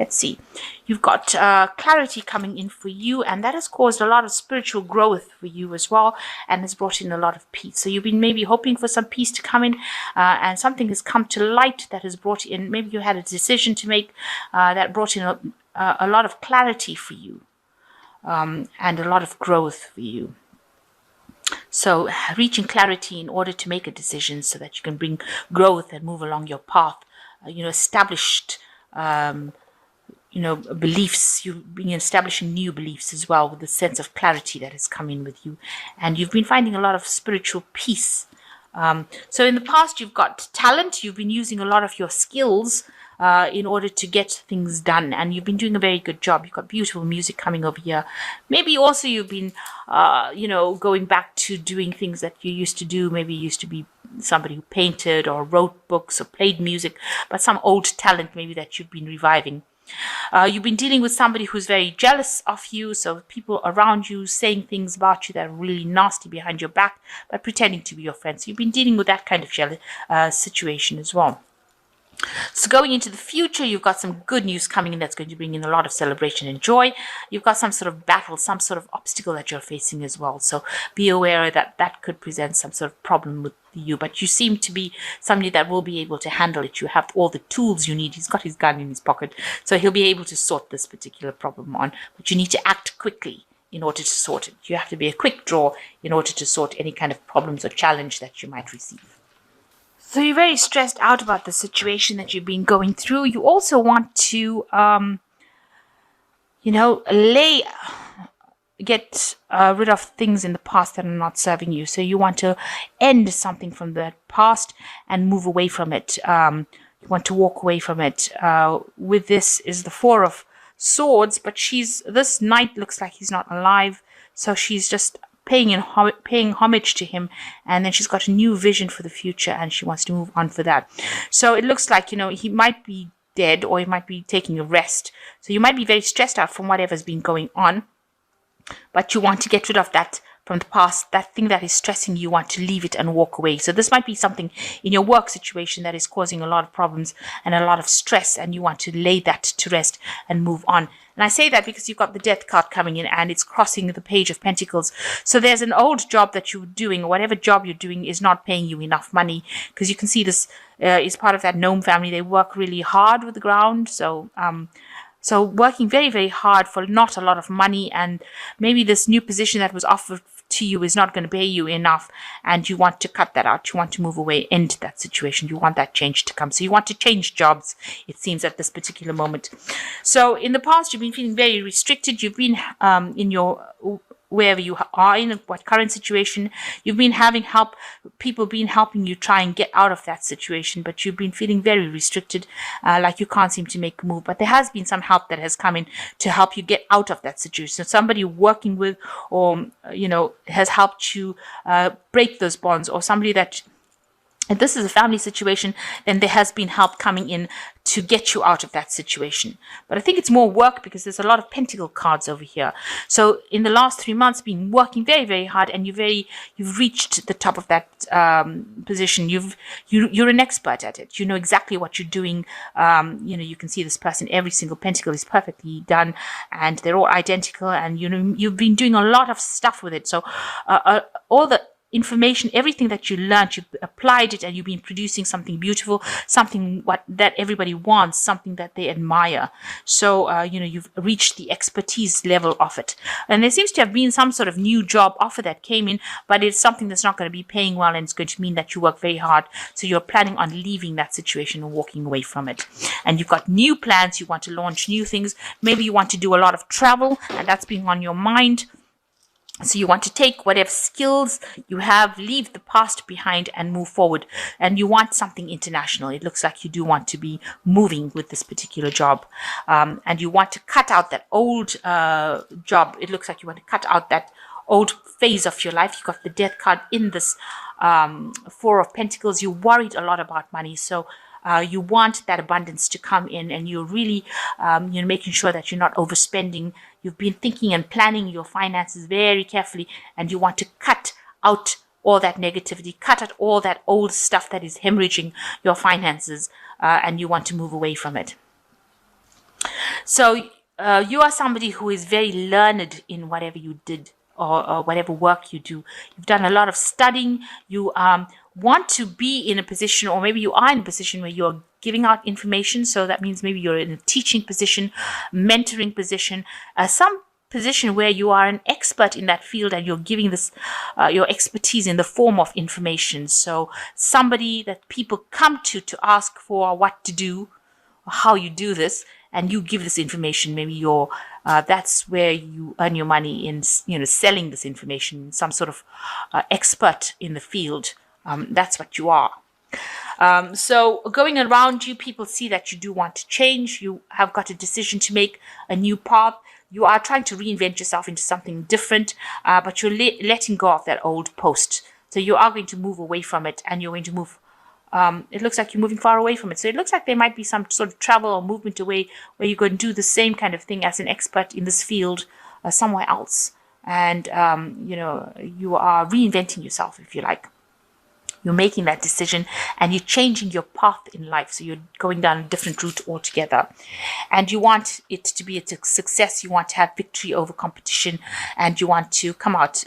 Let's see. You've got clarity coming in for you, and that has caused a lot of spiritual growth for you as well, and has brought in a lot of peace. So you've been maybe hoping for some peace to come in, and something has come to light that has brought in, maybe you had a decision to make that brought in a lot of clarity for you, and a lot of growth for you. So reaching clarity in order to make a decision so that you can bring growth and move along your path, established beliefs. You've been establishing new beliefs as well, with the sense of clarity that has come in with you. And you've been finding a lot of spiritual peace. So in the past, you've got talent. You've been using a lot of your skills in order to get things done. And you've been doing a very good job. You've got beautiful music coming over here. Maybe also you've been, going back to doing things that you used to do. Maybe you used to be somebody who painted or wrote books or played music, but some old talent maybe that you've been reviving. You've been dealing with somebody who's very jealous of you, so people around you saying things about you that are really nasty behind your back, but pretending to be your friends. You've been dealing with that kind of jealous situation as well. So going into the future, you've got some good news coming in that's going to bring in a lot of celebration and joy. You've got some sort of battle, some sort of obstacle that you're facing as well. So be aware that that could present some sort of problem with you, but you seem to be somebody that will be able to handle it. You have all the tools you need. He's got his gun in his pocket, so he'll be able to sort this particular problem on, but you need to act quickly in order to sort it. You have to be a quick draw in order to sort any kind of problems or challenge that you might receive. So you're very stressed out about the situation that you've been going through. You also want to, get rid of things in the past that are not serving you. So you want to end something from the past and move away from it. You want to walk away from it. With this is the Four of Swords, but this knight looks like he's not alive. So she's just paying homage to him, and then she's got a new vision for the future, and she wants to move on for that. So it looks like, he might be dead, or he might be taking a rest. So you might be very stressed out from whatever's been going on, but you want to get rid of that from the past. That thing that is stressing you, want to leave it and walk away. So this might be something in your work situation that is causing a lot of problems and a lot of stress, and you want to lay that to rest and move on. And I say that because you've got the Death card coming in, and it's crossing the Page of Pentacles. So there's an old job that you're doing, or whatever job you're doing is not paying you enough money, because you can see this is part of that gnome family. They work really hard with the ground. So working very, very hard for not a lot of money, and maybe this new position that was offered to you is not going to pay you enough, and you want to cut that out. You want to move away, end that situation. You want that change to come. So you want to change jobs, it seems, at this particular moment. So in the past, you've been feeling very restricted. You've been in your wherever you are in, what current situation, you've been having help, people been helping you try and get out of that situation, but you've been feeling very restricted, like you can't seem to make a move. But there has been some help that has come in to help you get out of that situation. So somebody you're working with, or, has helped you break those bonds, or somebody that, if this is a family situation, then there has been help coming in to get you out of that situation. But I think it's more work, because there's a lot of pentacle cards over here. So in the last 3 months, been working very, very hard, and you've reached the top of that position. You're an expert at it. You know exactly what you're doing. You can see this person, every single pentacle is perfectly done, and they're all identical, and you've been doing a lot of stuff with it. So all the information, everything that you learned, you've applied it, and you've been producing something beautiful, something that everybody wants, something that they admire. So, you've reached the expertise level of it. And there seems to have been some sort of new job offer that came in, but it's something that's not going to be paying well, and it's going to mean that you work very hard. So you're planning on leaving that situation and walking away from it. And you've got new plans. You want to launch new things. Maybe you want to do a lot of travel, and that's been on your mind. So you want to take whatever skills you have, leave the past behind, and move forward. And you want something international. It looks like you do want to be moving with this particular job. And you want to cut out that old job. It looks like you want to cut out that old phase of your life. You got the Death card in this Four of Pentacles. You're worried a lot about money. So you want that abundance to come in, and you're really making sure that you're not overspending. You've been thinking and planning your finances very carefully, and you want to cut out all that negativity, cut out all that old stuff that is hemorrhaging your finances, and you want to move away from it. So you are somebody who is very learned in whatever you did, or whatever work you do. You've done a lot of studying. You want to be in a position, or maybe you are in a position where you're giving out information. So that means maybe you're in a teaching position, mentoring position, some position where you are an expert in that field, and you're giving this your expertise in the form of information. So somebody that people come to ask for what to do, how you do this, and you give this information. Maybe you're that's where you earn your money in, selling this information. Some sort of expert in the field. That's what you are. So going around you, people see that you do want to change. You have got a decision to make, a new path. You are trying to reinvent yourself into something different, but you're letting go of that old post. So you are going to move away from it, and you're going to move. It looks like you're moving far away from it. So it looks like there might be some sort of travel or movement away where you go and do the same kind of thing as an expert in this field somewhere else. And, you are reinventing yourself, if you like. You're making that decision, and you're changing your path in life. So you're going down a different route altogether. And you want it to be a success. You want to have victory over competition, and you want to come out,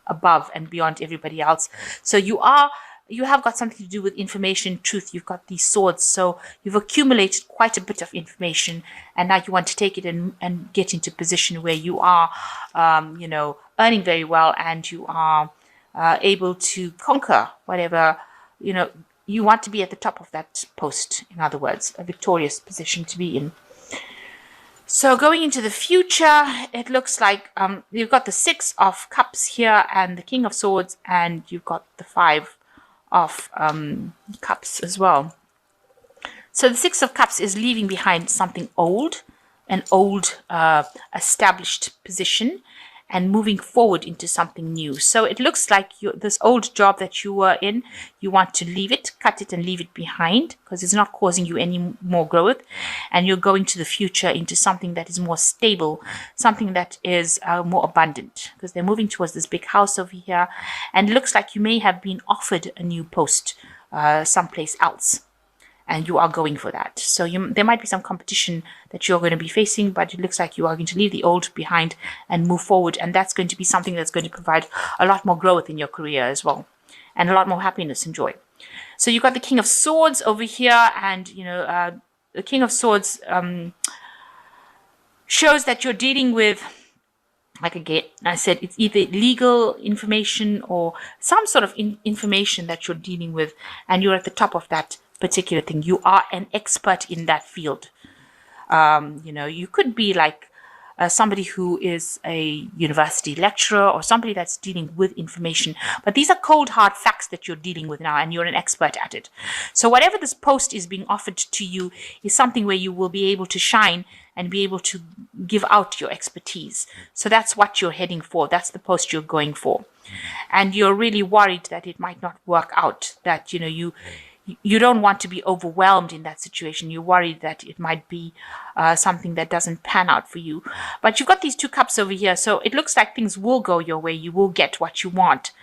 above and beyond everybody else. So you have got something to do with information, truth. You've got these swords. So you've accumulated quite a bit of information, and now you want to take it and get into a position where you are, earning very well, and you are able to conquer whatever, you want to be at the top of that post. In other words, a victorious position to be in. So going into the future, it looks like you've got the 6 of Cups here, and the King of Swords, and you've got the 5 of Cups as well. So the 6 of Cups is leaving behind something old, an old established position, and moving forward into something new. So it looks like this old job that you were in, you want to leave it, cut it and leave it behind, because it's not causing you any more growth. And you're going to the future into something that is more stable, something that is more abundant, because they're moving towards this big house over here. And it looks like you may have been offered a new post someplace else, and you are going for that. So there might be some competition that you're going to be facing, but it looks like you are going to leave the old behind and move forward. And that's going to be something that's going to provide a lot more growth in your career as well, and a lot more happiness and joy. So you've got the King of Swords over here, and, the King of Swords shows that you're dealing with, like again, I said, it's either legal information or some sort of information that you're dealing with, and you're at the top of that particular thing. You are an expert in that field. You could be like somebody who is a university lecturer, or somebody that's dealing with information. But these are cold, hard facts that you're dealing with now, and you're an expert at it. So whatever this post is being offered to you is something where you will be able to shine and be able to give out your expertise. So that's what you're heading for. That's the post you're going for. And you're really worried that it might not work out, that, you don't want to be overwhelmed in that situation. You're worried that it might be something that doesn't pan out for you. But you've got these 2 cups over here. So it looks like things will go your way. You will get what you want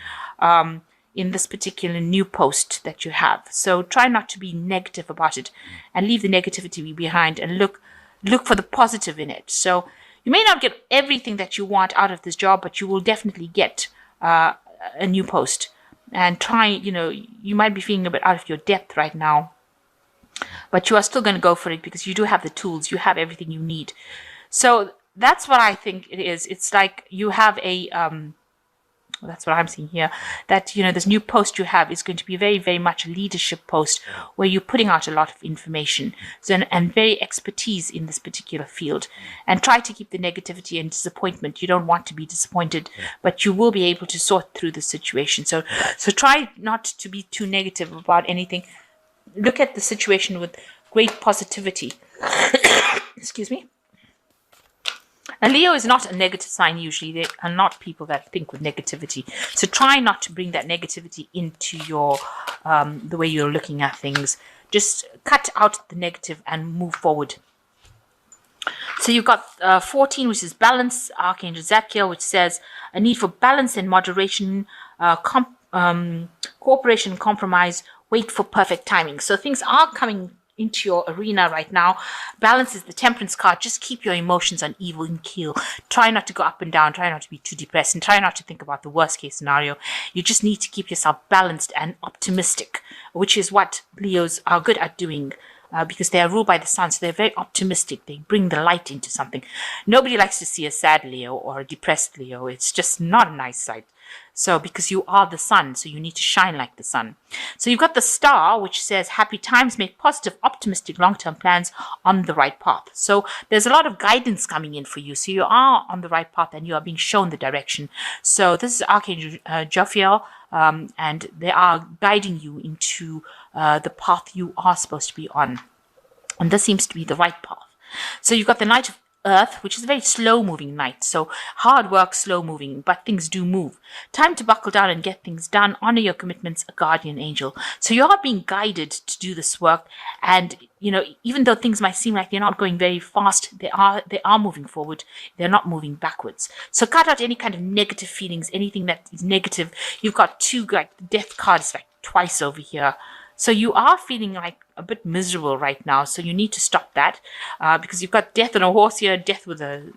in this particular new post that you have. So try not to be negative about it, and leave the negativity behind, and look for the positive in it. So you may not get everything that you want out of this job, but you will definitely get a new post. And try, you might be feeling a bit out of your depth right now, but you are still going to go for it, because you do have the tools. You have everything you need. So that's what I think it is. It's like you have that's what I'm seeing here, that, this new post you have is going to be very, very much a leadership post, where you're putting out a lot of information, and very expertise in this particular field. And try to keep the negativity and disappointment. You don't want to be disappointed, but you will be able to sort through the situation. So try not to be too negative about anything. Look at the situation with great positivity. Excuse me. And Leo is not a negative sign usually. They are not people that think with negativity. So try not to bring that negativity into your the way you're looking at things. Just cut out the negative and move forward. So you've got 14, which is balance, Archangel Zadkiel, which says a need for balance and moderation, cooperation and compromise, wait for perfect timing. So things are coming into your arena right now. Balance is the temperance card. Just keep your emotions on even keel. Try not to go up and down. Try not to be too depressed, and try not to think about the worst case scenario. You just need to keep yourself balanced and optimistic, which is what Leos are good at doing. Because they are ruled by the sun, so they're very optimistic. They bring the light into something. Nobody likes to see a sad Leo or a depressed Leo. It's just not a nice sight. So because you are the sun, so you need to shine like the sun. So you've got the star, which says happy times, make positive, optimistic, long-term plans on the right path. So there's a lot of guidance coming in for you. So you are on the right path and you are being shown the direction. So this is Archangel Jophiel, and they are guiding you into the path you are supposed to be on. And this seems to be the right path. So you've got the Knight of Earth, which is a very slow-moving knight. So hard work, slow-moving, but things do move. Time to buckle down and get things done. Honor your commitments, a guardian angel. So you are being guided to do this work. And, you know, even though things might seem like they're not going very fast, they are moving forward. They're not moving backwards. So cut out any kind of negative feelings, anything that is negative. You've got two, like, the death card is like twice over here. So you are feeling like a bit miserable right now. So you need to stop that because you've got death on a horse here, death with a,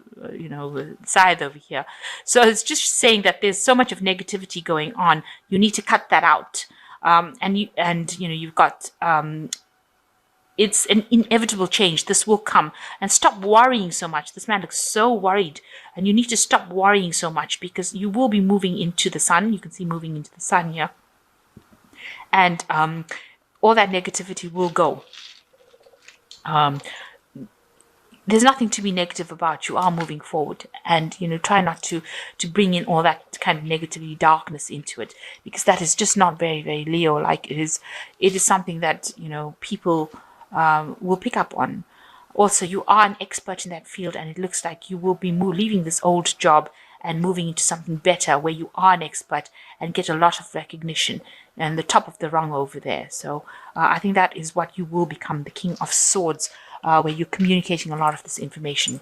scythe over here. So it's just saying that there's so much of negativity going on. You need to cut that out. You've got, it's an inevitable change. This will come. And stop worrying so much. This man looks so worried. And you need to stop worrying so much because you will be moving into the sun. You can see moving into the sun here. And all that negativity will go. There's nothing to be negative about. You are moving forward, and try not to bring in all that kind of negativity, darkness into it, because that is just not very, very Leo-like. It is something that people will pick up on. Also, you are an expert in that field, and it looks like you will be leaving this old job and moving into something better where you are an expert and get a lot of recognition and the top of the rung over there. So I think that is what you will become, the King of Swords, where you're communicating a lot of this information.